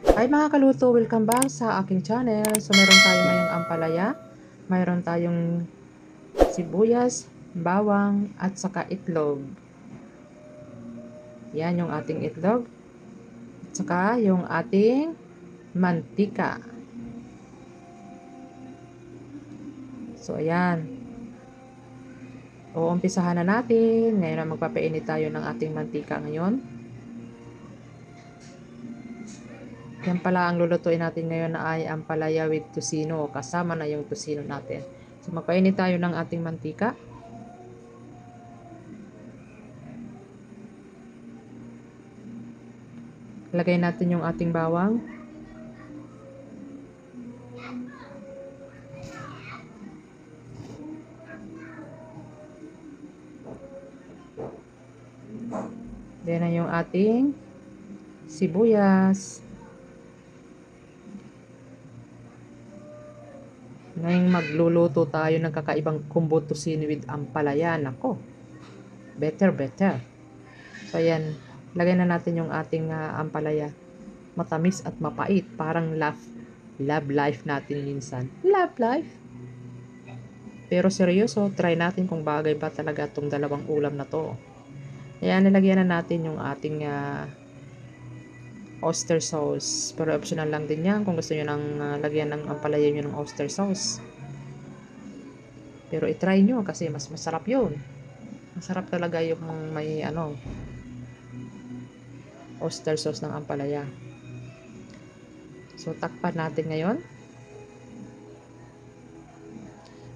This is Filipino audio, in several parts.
Hi mga kaluto, welcome back sa aking channel. So meron tayo ngayong ampalaya, mayroon tayong sibuyas, bawang at saka itlog. Yan yung ating itlog at saka yung ating mantika. So ayan, uumpisahan na natin. Ngayon na magpapainit tayo ng ating mantika ngayon. Yan pala ang lulutuin natin ngayon na ay ampalaya with tocino. Kasama na yung tocino natin. So magpainit tayo ng ating mantika. Lagay natin yung ating bawang. Then na yung ating sibuyas. Ngayong magluluto tayo ng kakaibang combo tocino with ampalaya. Nako, better. So ayan, lagay na natin yung ating ampalaya. Matamis at mapait. Parang love life natin minsan. Love life. Pero seryoso, try natin kung bagay ba talaga itong dalawang ulam na to. Ayan, nilagyan na natin yung ating oyster sauce. Pero optional lang din yan kung gusto nyo nang lagyan ng ampalaya nyo ng oyster sauce. Pero itry nyo kasi mas masarap yun. Masarap talaga yung may oyster sauce ng ampalaya. So takpan natin ngayon.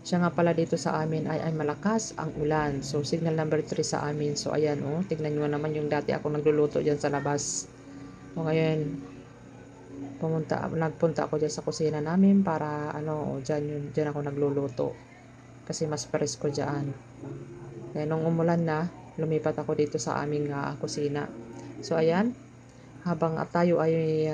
Siya nga pala dito sa amin ay malakas ang ulan. So signal number 3 sa amin. So ayan tignan nyo naman yung dati ako nagluluto dyan sa labas. O ngayon, nagpunta ako dyan sa kusina namin para dyan ako nagluluto. Kasi mas presko dyan. Kaya nung umulan na, lumipat ako dito sa aming kusina. So ayan, habang tayo ay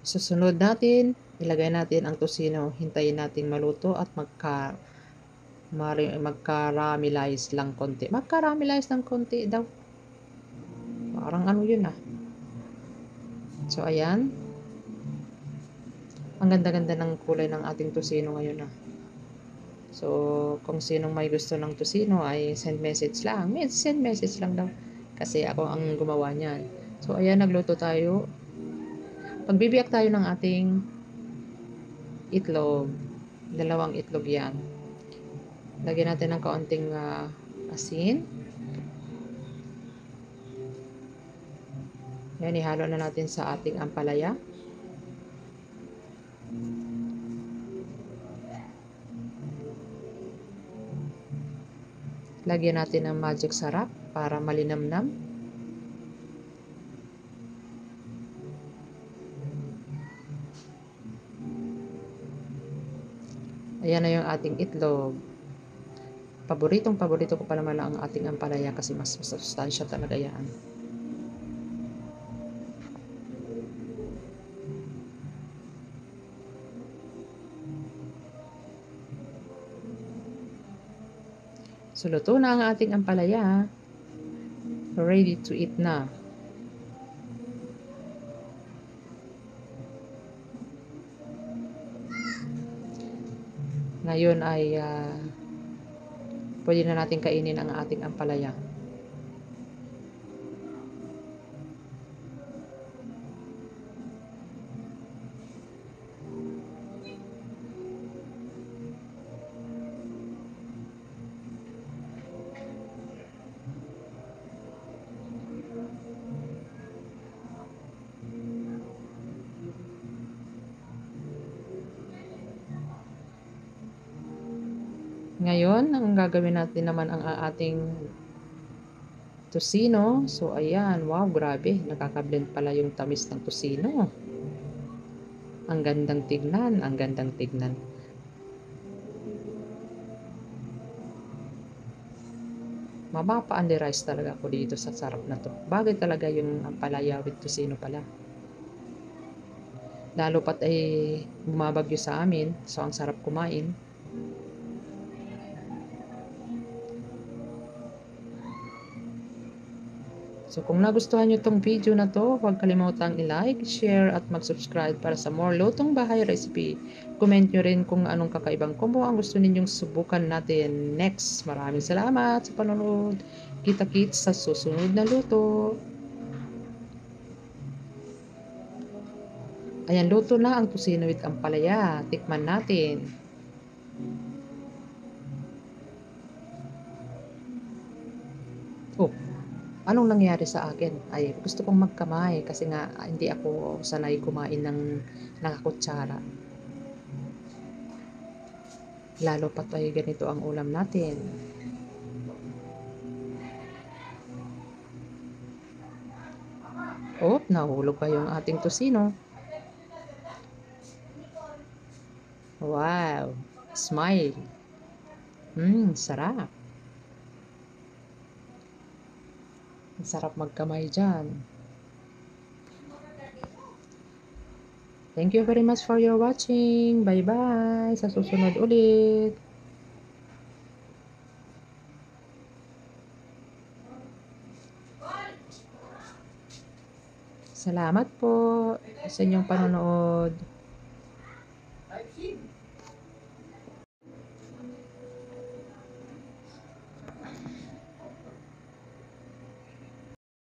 susunod natin, ilagay natin ang tocino. Hintayin natin maluto at mag-caramelize lang konti. Mag-caramelize ng konti daw. Parang yun So ayan. Ang ganda-ganda ng kulay ng ating tocino ngayon So kung sinong may gusto ng tocino ay send message lang. Send message lang daw. Kasi ako ang gumawa niyan. So ayan, nagluto tayo. Pagbibiyak tayo ng ating itlog. 2 itlog yan. Lagyan natin ng kaunting asin. Yan, ihalo na natin sa ating ampalaya. Lagyan natin ng magic sarap para malinamnam. Ayan na yung ating itlog. Paborito ko pa naman ang ating ampalaya kasi mas masustansya talaga yan. So luto na ang ating ampalaya. Ready to eat na. Ngayon ay pwede na natin kainin ang ating ampalaya. Ngayon, ang gagawin natin naman ang ating tocino. So, ayan. Wow, grabe. Nakaka-blend pala yung tamis ng tocino. Ang gandang tignan. Ang gandang tignan. Mapapa-underize talaga ako dito sa sarap na to. Bagay talaga yung ampalaya with tocino pala. Lalo pat ay bumabagyo sa amin. So, ang sarap kumain. So kung nagustuhan nyo tong video na to, huwag kalimutang i-like, share at mag-subscribe para sa more lutong bahay recipe. Comment nyo rin kung anong kakaibang combo ang gusto ninyong subukan natin next. Maraming salamat sa panonood. Kita-kits sa susunod na luto. Ayan, luto na ang tusino with ampalaya. Tikman natin. Oh, anong nangyari sa akin? Ay, gusto kong magkamay kasi nga hindi ako sanay kumain ng nakakutsara. Lalo pat ay ganito ang ulam natin. Oh, nahulog pa yung ating tusino. Wow, smile. Sarap. Sarap magkamay dyan. Thank you very much for your watching. Bye-bye. Sa susunod ulit. Salamat po sa inyong panonood.